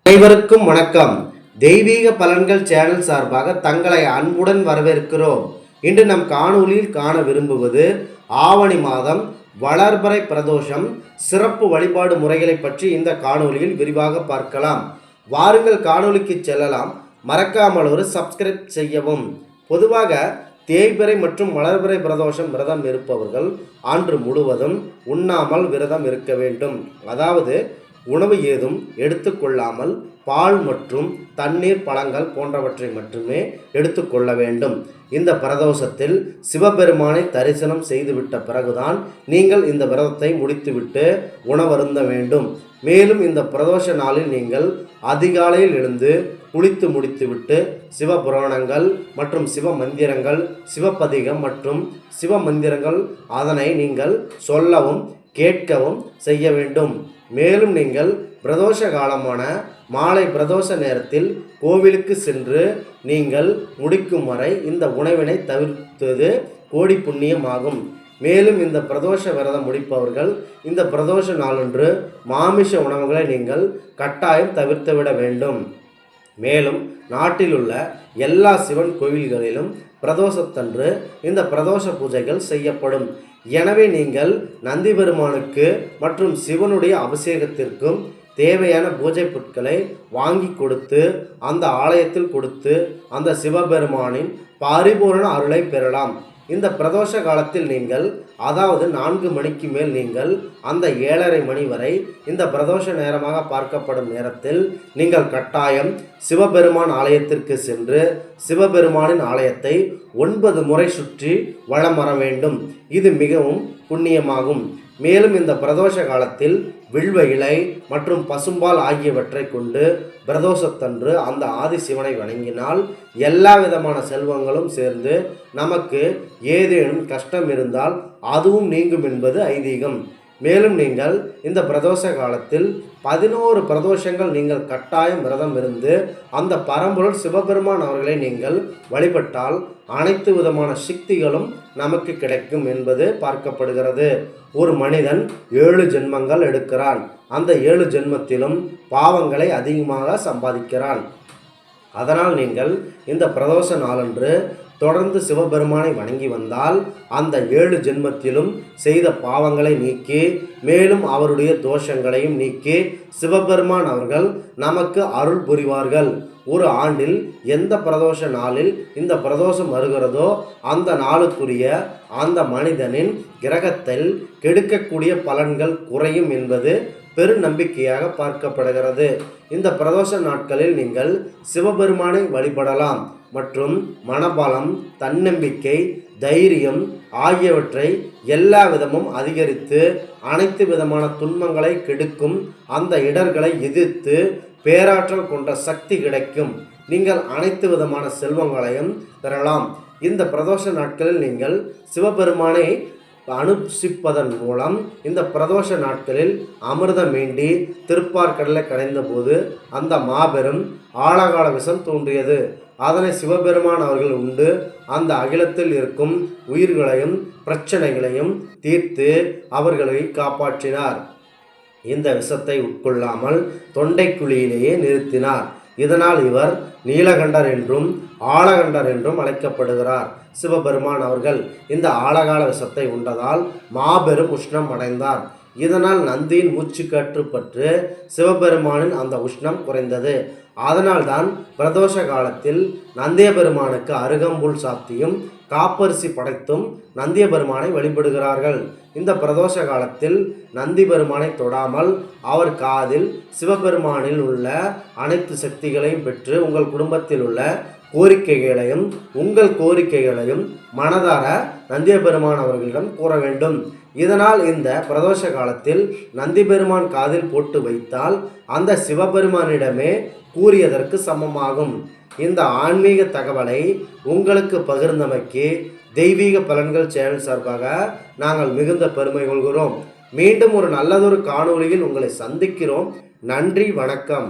அனைவருக்கும் வணக்கம். தெய்வீக பலன்கள் சேனல் சார்பாக தங்களை அன்புடன் வரவேற்கிறோம். இன்று நம் காணொளியில் காண விரும்புவது ஆவணி மாதம் வளர்பிறை பிரதோஷம் சிறப்பு வழிபாடு முறைகளை பற்றி இந்த காணொளியில் விரிவாக பார்க்கலாம். வாருங்கள் காணொளிக்கு செல்லலாம். மறக்காமல் ஒரு சப்ஸ்கிரைப் செய்யவும். பொதுவாக தேய்பிறை மற்றும் வளர்பிறை பிரதோஷம் விரதம் இருப்பவர்கள் அன்று முழுவதும் உண்ணாமல் விரதம் இருக்க வேண்டும். அதாவது உணவு ஏதும் எடுத்துக்கொள்ளாமல் பால் மற்றும் தண்ணீர், பழங்கள் போன்றவற்றை மட்டுமே எடுத்துக்கொள்ள வேண்டும். இந்த பிரதோஷத்தில் சிவபெருமானை தரிசனம் செய்துவிட்ட பிறகுதான் நீங்கள் இந்த விரதத்தை முடித்துவிட்டு உணவருந்த வேண்டும். மேலும் இந்த பிரதோஷ நாளில் நீங்கள் அதிகாலையில் எழுந்து குளித்து முடித்துவிட்டு சிவபுராணங்கள் மற்றும் சிவ மந்திரங்கள், சிவபதிகம் மற்றும் சிவ மந்திரங்கள் அதனை நீங்கள் சொல்லவும் கேட்கவும் செய்ய வேண்டும். மேலும் நீங்கள் பிரதோஷ காலமான மாலை பிரதோஷ நேரத்தில் கோவிலுக்கு சென்று நீங்கள் முடிக்கும் வரை இந்த உணவினை தவிர்த்தது கோடி புண்ணியமாகும். மேலும் இந்த பிரதோஷ விரதம் முடிப்பவர்கள் இந்த பிரதோஷ நாளன்று மாமிச உணவுகளை நீங்கள் கட்டாயம் தவிர்த்துவிட வேண்டும். மேலும் நாட்டில் உள்ள எல்லா சிவன் கோவில்களிலும் பிரதோஷத்தன்று இந்த பிரதோஷ பூஜைகள் செய்யப்படும். எனவே நீங்கள் நந்தி பெருமானுக்கு மற்றும் சிவனுடைய அபிஷேகத்திற்கும் தேவையான பூஜை பொருட்களை வாங்கி கொடுத்து அந்த ஆலயத்தில் கொடுத்து அந்த சிவபெருமானின் பரிபூரண அருளை பெறலாம். இந்த பிரதோஷ காலத்தில் நீங்கள், அதாவது 4 மணிக்கு மேல் நீங்கள் அந்த 7:30 மணி வரை இந்த பிரதோஷ நேரமாக பார்க்கப்படும் நேரத்தில் நீங்கள் கட்டாயம் சிவபெருமான் ஆலயத்திற்கு சென்று சிவபெருமானின் ஆலயத்தை 9 முறை சுற்றி வலம் வர வேண்டும். இது மிகவும் புண்ணியமாகும். மேலும் இந்த பிரதோஷ காலத்தில் வில்வ இலை மற்றும் பசும்பால் ஆகியவற்றை கொண்டு பிரதோஷத்தன்று அந்த ஆதி சிவனை வணங்கினால் எல்லா விதமான செல்வங்களும் சேர்ந்து நமக்கு ஏதேனும் கஷ்டம் இருந்தால் அதுவும் நீங்கும் என்பது ஐதீகம். மேலும் நீங்கள் இந்த பிரதோஷ காலத்தில் 11 பிரதோஷங்கள் நீங்கள் கட்டாயம் விரதம் இருந்து அந்த பரம்பொருள் சிவபெருமான் அவர்களை நீங்கள் வழிபட்டால் அனைத்து விதமான சக்திகளும் நமக்கு கிடைக்கும் என்பது பார்க்கப்படுகிறது. ஒரு மனிதன் 7 ஜென்மங்கள் எடுக்கிறான். அந்த 7 ஜென்மத்திலும் பாவங்களை அதிகமாக சம்பாதிக்கிறான். அதனால் நீங்கள் இந்த பிரதோஷ நாளன்று தொடர்ந்து சிவபெருமானை வணங்கி வந்தால் அந்த 7 ஜென்மத்திலும் செய்த பாவங்களை நீக்கி மேலும் அவருடைய தோஷங்களையும் நீக்கி சிவபெருமான் அவர்கள் நமக்கு அருள் புரிவார்கள். ஒரு ஆண்டில் எந்த பிரதோஷ நாளில் இந்த பிரதோஷம் வருகிறதோ அந்த நாளுக்குரிய அந்த மனிதனின் கிரகத்தில் கெடுக்கக்கூடிய பலன்கள் குறையும் என்பது பெருநம்பிக்கையாக பார்க்கப்படுகிறது. இந்த பிரதோஷ நாட்களில் நீங்கள் சிவபெருமானை வழிபடலாம் மற்றும் மனபலம், தன்னம்பிக்கை, தைரியம் ஆகியவற்றை எல்லா விதமும் அதிகரித்து அனைத்து விதமான துன்பங்களை கெடுக்கும் அந்த இடர்களை எதிர்த்து பேராற்றல் கொண்ட சக்தி கிடைக்கும். நீங்கள் அனைத்து விதமான செல்வங்களையும் பெறலாம். இந்த பிரதோஷ நாட்களில் நீங்கள் சிவபெருமானை அனுசிப்பதன் மூலம் இந்த பிரதோஷ நாட்களில் அமிர்தம் வேண்டி திருப்பார்கடலை கடைந்த போது அந்த மாபெரும் ஆழகால விஷம் தோன்றியது. அதனை சிவபெருமான் அவர்கள் உண்டு அந்த அகிலத்தில் இருக்கும் உயிர்களையும் பிரச்சனைகளையும் தீர்த்து அவர்களை காப்பாற்றினார். இந்த விஷத்தை உட்கொள்ளாமல் தொண்டைக்குழியிலேயே நிறுத்தினார். இதனால் இவர் நீலகண்டர் என்றும் ஆழகண்டர் என்றும் அழைக்கப்படுகிறார். சிவபெருமான் அவர்கள் இந்த ஆழகால விஷத்தை உண்டதால் மாபெரும் உஷ்ணம் அடைந்தார். இதனால் நந்தியின் மூச்சுக்காற்று பற்று சிவபெருமானின் அந்த உஷ்ணம் குறைந்தது. அதனால்தான் பிரதோஷ காலத்தில் நந்திய பெருமானுக்கு அருகம்புல் சாத்தியும் காப்பரிசி படைத்தும் நந்திய பெருமானை வழிபடுகிறார்கள். இந்த பிரதோஷ காலத்தில் நந்தி பெருமானை தொடாமல் அவர் காதில் சிவபெருமானில் உள்ள அனைத்து சக்திகளையும் பெற்று உங்கள் குடும்பத்தில் உள்ள கோரிக்கைகளையும் உங்கள் கோரிக்கைகளையும் மனதார நந்திய பெருமான் அவர்களிடம் கூற வேண்டும். இதனால் இந்த பிரதோஷ காலத்தில் நந்தி பெருமான் காதில் போட்டு வைத்தால் அந்த சிவபெருமானிடமே கூறியதற்கு சமமாகும். இந்த ஆன்மீக தகவலை உங்களுக்கு பகிர்ந்தமைக்கு தெய்வீக பலன்கள் சேனல் சார்பாக நாங்கள் மிகுந்த பெருமை கொள்கிறோம். மீண்டும் ஒரு நல்லதொரு காணொளியில் உங்களை சந்திக்கிறோம். நன்றி, வணக்கம்.